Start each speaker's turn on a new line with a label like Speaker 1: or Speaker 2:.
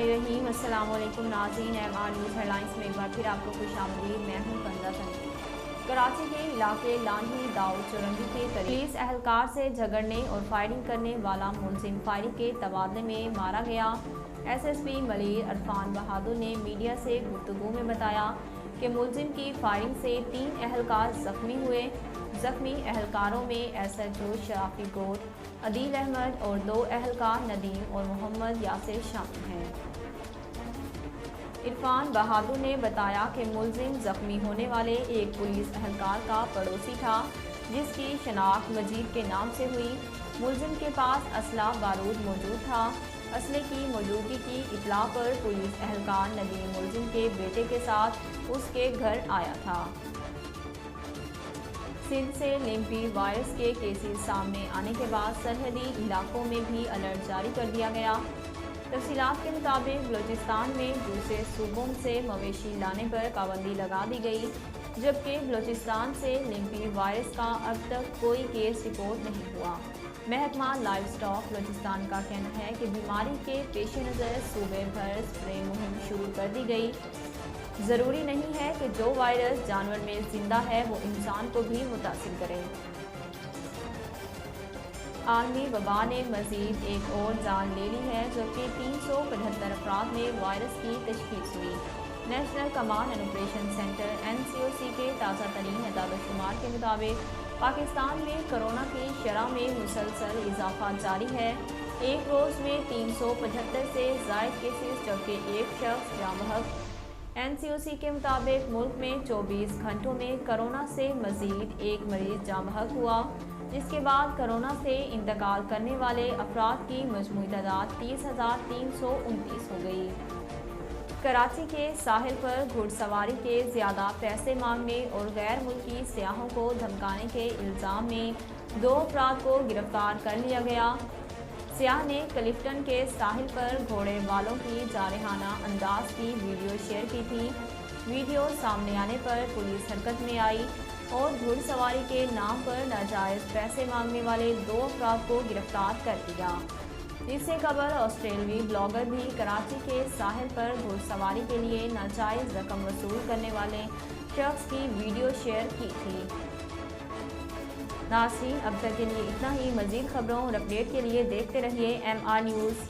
Speaker 1: बिस्मिल्लाहिर्रहमानिर्रहीम। अस्सलाम वालेकुम नाज़रीन, MR न्यूज़ हेडलाइंस में एक बार फिर आपको खुशामदीद। मैं हूं कंदा तनवीर। कराची के इलाके लांढी दाऊद चौरंगी के करीब पुलिस एहलकार से झगड़ने और फायरिंग करने वाला मुलजिम फायरिंग के तबादले में मारा गया। SSP मलिर अरफान बहादुर ने मीडिया से गुफ्तगू में बताया कि मुलजिम की फायरिंग से 3 एहलकार जख्मी हुए। जख्मी एहलकारों में SHO शराफी गोट, अदील अहमद और 2 एहलकार नदीम और मोहम्मद यासिर शामिल हैं। इरफान बहादुर ने बताया कि मुलजिम जख्मी होने वाले एक पुलिस एहलकार का पड़ोसी था, जिसकी शनाख्त मजीद के नाम से हुई। मुलजिम के पास असला बारूद मौजूद था। असले की मौजूदगी की इत्तला पर पुलिस एहलकार नदीम मुलजिम के बेटे के साथ उसके घर आया था। सिंध से लिम्पी वायरस के केसेस सामने आने के बाद सरहदी इलाकों में भी अलर्ट जारी कर दिया गया। तफसीलात के मुताबिक बलूचिस्तान में दूसरे सूबों से मवेशी लाने पर पाबंदी लगा दी गई, जबकि बलूचिस्तान से लिम्पी वायरस का अब तक कोई केस रिपोर्ट नहीं हुआ। महकमा लाइव स्टॉक बलूचिस्तान का कहना है कि बीमारी के पेश नज़र सूबे भर स्प्रे मुहिम शुरू कर दी गई। ज़रूरी नहीं है कि जो वायरस जानवर में जिंदा है वो इंसान को भी मुतासिर करे। आलमी वबा ने मज़ीद एक और जान ले ली है, जबकि 375 अफराद में वायरस की तशख़ीस हुई। National command and operation centre NCOC के ताज़ा तरीन एदाद-ओ-शुमार के मुताबिक पाकिस्तान में कोरोना की शरह में मुसलसल इजाफा जारी है। एक रोज़ में 375 से ज़ायद केसेस, जबकि एक शख्स जामहक। NCOC के मुताबिक मुल्क में 24 घंटों में कोरोना से मज़ीद एक मरीज जामहक हुआ, जिसके बाद कोरोना से इंतकाल करने वाले अफराद की मजमूई तादाद 30,329 हो गई। कराची के साहिल पर घुड़सवारी के ज़्यादा पैसे मांगने और गैर मुल्की सियाहों को धमकाने के इल्ज़ाम में 2 अफराद को गिरफ्तार कर लिया गया। सियाह ने क्लिफ्टन के साहिल पर घोड़े वालों की जारहाना अंदाज की वीडियो शेयर की थी। वीडियो सामने आने पर पुलिस हरकत में आई और घुड़सवारी के नाम पर नाजायज़ पैसे मांगने वाले 2 अफराद को गिरफ्तार कर दिया। इससे कबल ऑस्ट्रेलवी ब्लॉगर भी कराची के साहिल पर घुड़सवारी के लिए नाजायज़ रकम वसूल करने वाले शख्स की वीडियो शेयर की थी। नाज़रीन, अब तक के लिए इतना ही। मज़ीद खबरों और अपडेट के लिए देखते रहिए MR न्यूज़।